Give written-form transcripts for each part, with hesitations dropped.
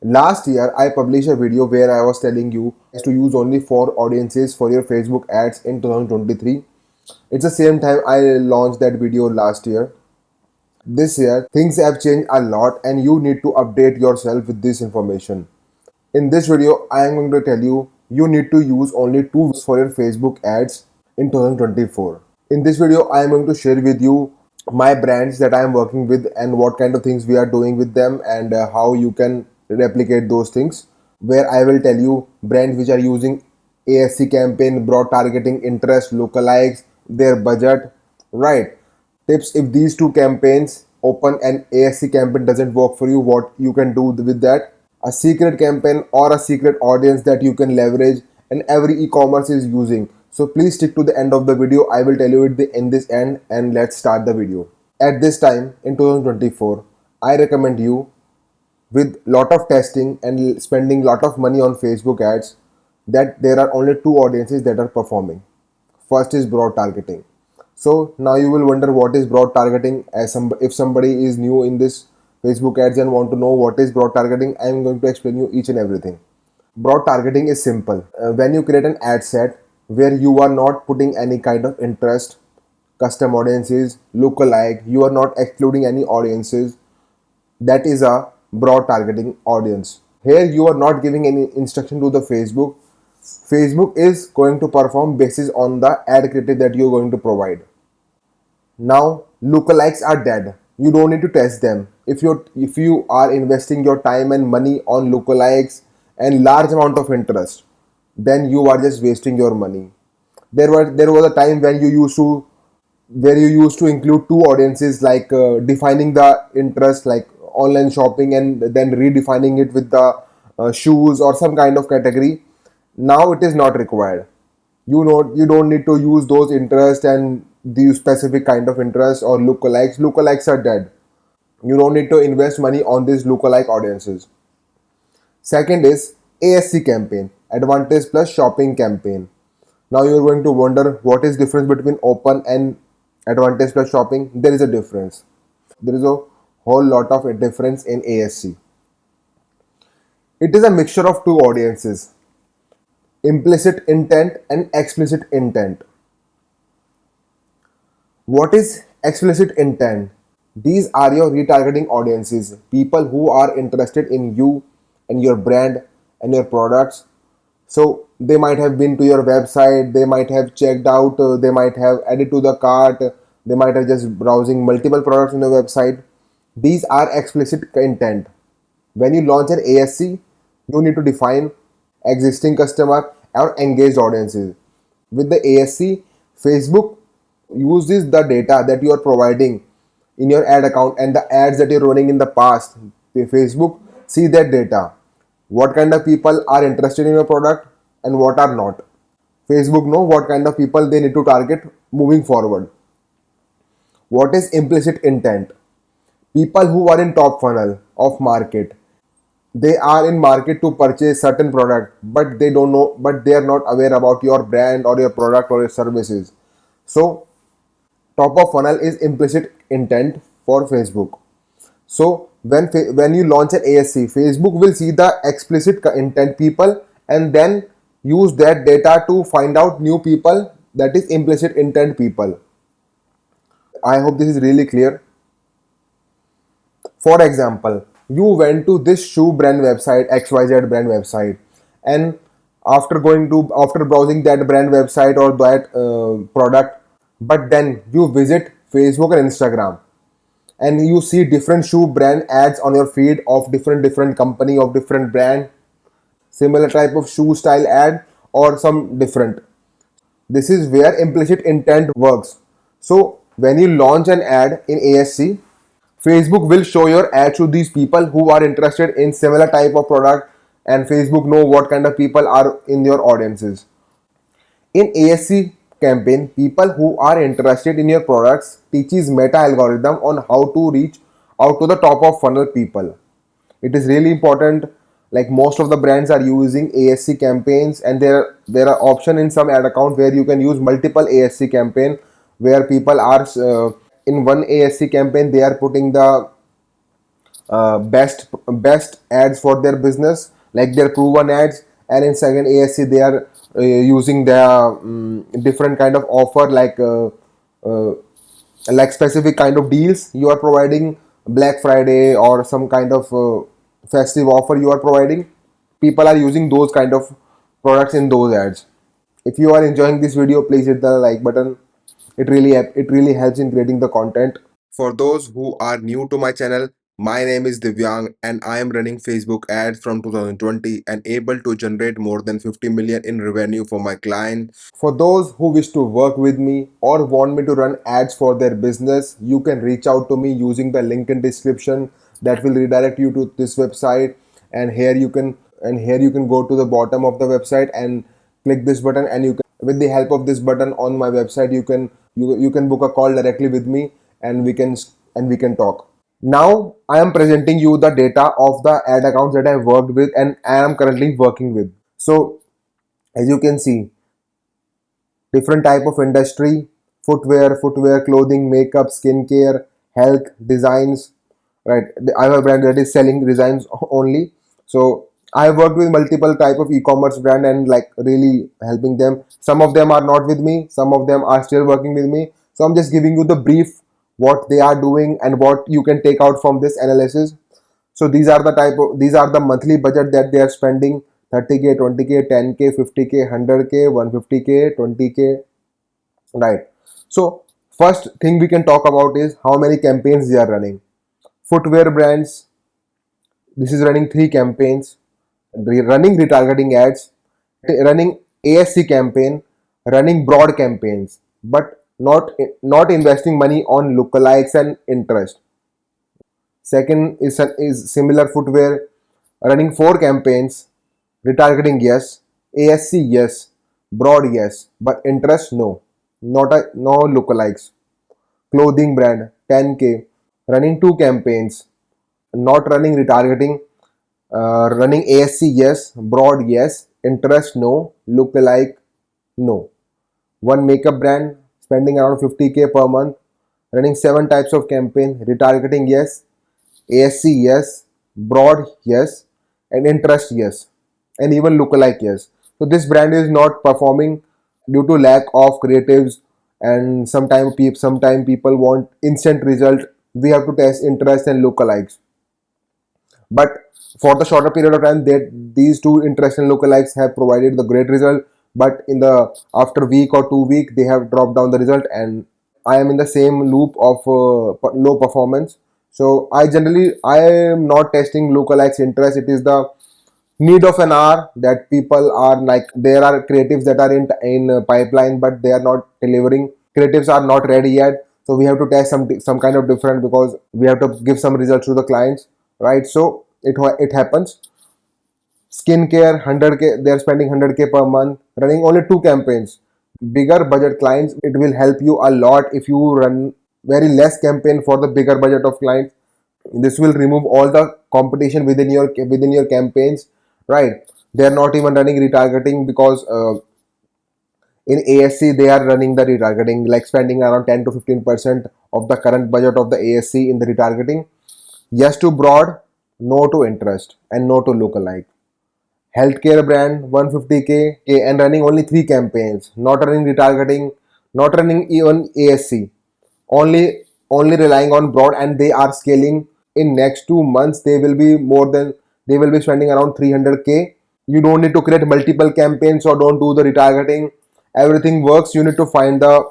Last year, I published a video where I was telling you to use only 4 audiences for your Facebook ads in 2023. It's the same time I launched that video last year. This year, things have changed a lot and you need to update yourself with this information. In this video, I am going to tell you you need to use only 2 for your Facebook ads in 2024. In this video, I am going to share with you my brands that I am working with and what kind of things we are doing with them and how you can replicate those things. Where I will tell you brands which are using ASC campaign, broad targeting, interest, lookalikes, their budget, right? Tips if these two campaigns open and ASC campaign doesn't work for you, what you can do with that. A secret campaign or a secret audience that you can leverage and every e-commerce is using. So please stick to the end of the video. I will tell you it in this end and let's start the video. At this time in 2024, I recommend you with lot of testing and spending lot of money on Facebook ads that there are only 2 audiences that are performing. First is broad targeting. So now you will wonder what is broad targeting. If somebody is new in this Facebook ads and want to know what is broad targeting, I am going to explain you each and everything. Broad targeting is simple. When you create an ad set where you are not putting any kind of interest, custom audiences, lookalike, you are not excluding any audiences, that is a broad targeting audience. Here you are not giving any instruction to the Facebook. Facebook is going to perform basis on the ad creative that you are going to provide. Now lookalikes are dead. You don't need to test them. If you are investing your time and money on lookalikes and large amount of interest, then you are just wasting your money. There was a time when you used to include 2 audiences, like defining the interest like online shopping and then redefining it with the shoes or some kind of category. Now it is not required. You don't need to use those interest and these specific kind of interest or lookalikes. Lookalikes are dead. You don't need to invest money on these lookalike audiences. Second is ASC campaign, advantage plus shopping campaign. Now you're going to wonder what is difference between open and advantage plus shopping. There is a difference. There is a whole lot of a difference in ASC. It is a mixture of 2 audiences, implicit intent and explicit intent. What is explicit intent? These are your retargeting audiences, people who are interested in you and your brand and your products. So they might have been to your website, they might have checked out, they might have added to the cart, they might have just browsing multiple products on the website. These are explicit intent. When you launch an ASC, you need to define existing customer or engaged audiences. With the ASC, Facebook uses the data that you are providing in your ad account and the ads that you're running in the past. Facebook see that data. What kind of people are interested in your product and what are not. Facebook know what kind of people they need to target moving forward. What is implicit intent? People who are in top funnel of market. They are in market to purchase certain product, but they don't know, but they are not aware about your brand or your product or your services. So top of funnel is implicit intent for Facebook. So when you launch an ASC, Facebook will see the explicit intent people and then use that data to find out new people, that is implicit intent people. I hope this is really clear. For example, you went to this shoe brand website, XYZ brand website, and after browsing that brand website or that product, but then you visit Facebook and Instagram and you see different shoe brand ads on your feed of different company of different brand, similar type of shoe style ad or some different. This is where implicit intent works. So when you launch an ad in ASC, Facebook will show your ad to these people who are interested in similar type of product, and Facebook know what kind of people are in your audiences. In ASC campaign, people who are interested in your products teaches meta algorithm on how to reach out to the top of funnel people. It is really important. Like most of the brands are using ASC campaigns, and there are option in some ad account where you can use multiple ASC campaign where people are in one ASC campaign they are putting the best ads for their business, like their proven ads. And in second ASC they are using their different kind of offer, like specific kind of deals you are providing, Black Friday or some kind of festive offer you are providing. People are using those kind of products in those ads. If you are enjoying this video, please hit the like button. It really helps in creating the content. For those who are new to my channel, my name is Divyang and I am running Facebook ads from 2020 and able to generate more than 50 million in revenue for my clients. For those who wish to work with me or want me to run ads for their business, you can reach out to me using the link in description that will redirect you to this website. And here you can go to the bottom of the website and click this button, and you can, with the help of this button on my website, you can book a call directly with me, and we can talk. Now I am presenting you the data of the ad accounts that I worked with and I am currently working with. So as you can see, different type of industry: footwear, clothing, makeup, skincare, health, designs. Right, I have a brand that is selling designs only. So I have worked with multiple type of e-commerce brand and like really helping them. Some of them are not with me, some of them are still working with me. So I'm just giving you the brief what they are doing and what you can take out from this analysis. So these are the monthly budget that they are spending: 30k, 20k, 10k, 50k, 100k, 150k, 20k. Right. So first thing we can talk about is how many campaigns they are running. Footwear brands, this is running 3 campaigns, running retargeting ads, running ASC campaign, running broad campaigns, but not investing money on lookalikes and interest. Second is similar footwear, running 4 campaigns, retargeting yes, ASC yes, broad yes, but interest no, no lookalikes. Clothing brand 10k, running 2 campaigns, not running retargeting, running ASC yes, broad yes, interest no, lookalike no. One makeup brand spending around 50k per month, running 7 types of campaign: retargeting yes, ASC yes, broad yes, and interest yes, and even lookalike yes. So this brand is not performing due to lack of creatives, and sometimes people want instant result. We have to test interest and lookalikes. But for the shorter period of time, these two interest and lookalikes have provided the great result. But in the after week or 2 week, they have dropped down the result, and I am in the same loop of low performance. So I am not testing lookalikes interest. It is the need of an hour that people are like, there are creatives that are in pipeline, but they are not delivering. Creatives are not ready yet, so we have to test some kind of different, because we have to give some results to the clients, right? So it happens. Skincare 100k, they are spending 100k per month, running only 2 campaigns. Bigger budget clients, it will help you a lot if you run very less campaign for the bigger budget of clients. This will remove all the competition within your campaigns, right? They are not even running retargeting, because in ASC they are running the retargeting, like spending around 10 to 15% of the current budget of the ASC in the retargeting. Yes to broad, no to interest, and no to lookalike. Healthcare brand 150k and running only 3 campaigns, not running retargeting, not running even ASC, only relying on broad, and they are scaling. In next 2 months they will be spending around 300k. You don't need to create multiple campaigns or don't do the retargeting. Everything works. You need to find the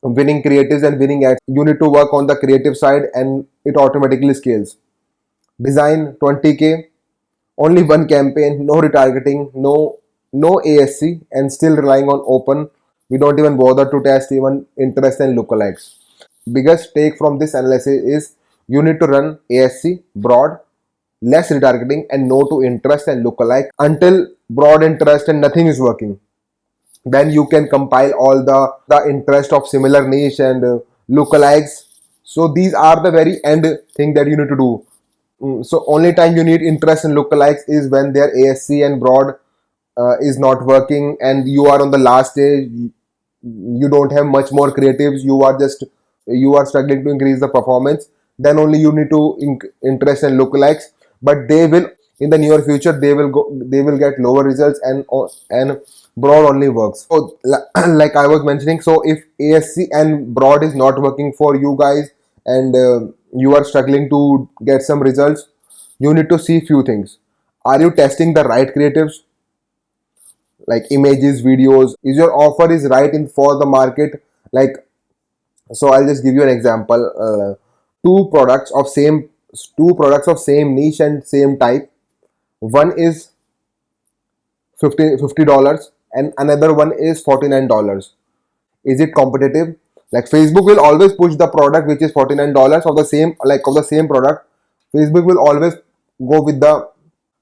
winning creatives and winning ads. You need to work on the creative side, and it automatically scales. Design 20k, only 1 campaign, no retargeting, no ASC, and still relying on open. We don't even bother to test even interest and lookalikes. Biggest take from this analysis is you need to run ASC, broad, less retargeting, and no to interest and lookalike until broad interest and nothing is working. Then you can compile all the interest of similar niche and lookalikes. So these are the very end thing that you need to do. So only time you need interest and lookalikes is when their ASC and broad is not working, and you are on the last stage. You don't have much more creatives. You are struggling to increase the performance. then only you need to interest and lookalikes. But they will, in the near future, they will get lower results, and broad only works. So like I was mentioning, so if ASC and broad is not working for you guys, and you are struggling to get some results, you need to see few things. Are you testing the right creatives, like images, videos? Is your offer is right in for the market? Like, so I'll just give you an example. Two products of same two products of same niche and same type. One is $50 and another one is $49. Is it competitive? Like, Facebook will always push the product which is $49 of the same, like of the same product. Facebook will always go with the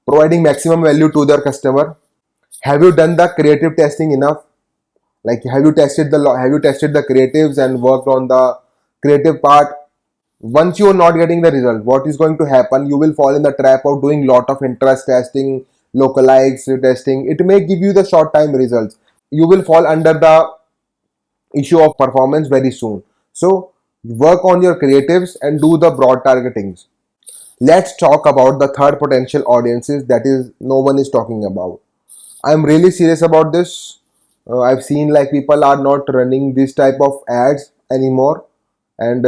providing maximum value to their customer. Have you done the creative testing enough? Like, have you tested the creatives and worked on the creative part? Once you are not getting the result, what is going to happen? You will fall in the trap of doing lot of interest testing, lookalikes testing. It may give you the short time results. You will fall under the issue of performance very soon. So work on your creatives and do the broad targetings. Let's talk about the third potential audiences that is no one is talking about. I'm really serious about this. I've seen like people are not running this type of ads anymore, and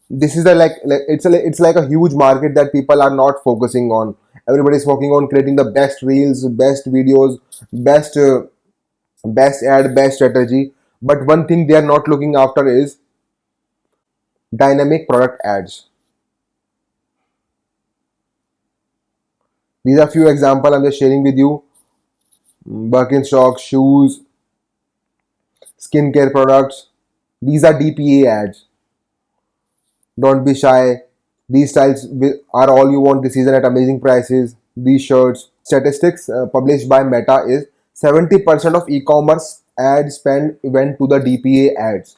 this is it's like a huge market that people are not focusing on. Everybody is focusing on creating the best reels, best videos, best best ad, best strategy. But one thing they are not looking after is dynamic product ads. These are few examples I'm just sharing with you. Birkenstock, shoes, skincare products. These are DPA ads. Don't be shy. These styles are all you want this season at amazing prices. These shirts. Statistics published by Meta is 70% of e-commerce ad spend went to the DPA ads.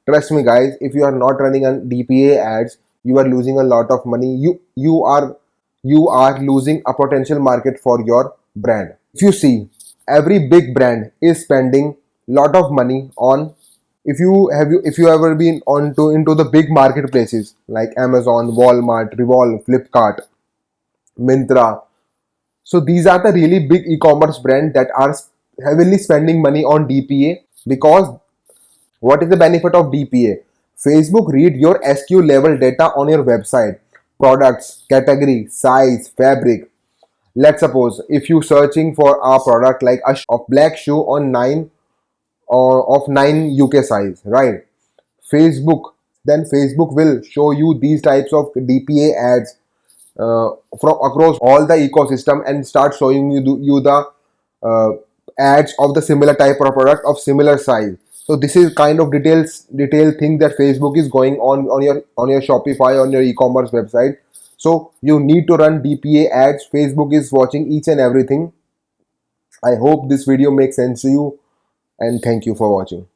Trust me, guys. If you are not running on DPA ads, you are losing a lot of money. You are losing a potential market for your brand. If you see, every big brand is spending lot of money on. If you ever been onto into the big marketplaces like Amazon, Walmart, Revolve, Flipkart, Myntra. So these are the really big e-commerce brands that are heavily spending money on DPA. Because what is the benefit of DPA? Facebook read your SKU level data on your website, products, category, size, fabric. Let's suppose if you searching for a product like a of black shoe on 9 of 9 UK size, right? Facebook, then Facebook will show you these types of DPA ads from across all the ecosystem and start showing you the uh, ads of the similar type of product of similar size. So this is kind of detailed thing that Facebook is going on your Shopify, on your e-commerce website. So you need to run DPA ads. Facebook is watching each and everything. I hope this video makes sense to you, and thank you for watching.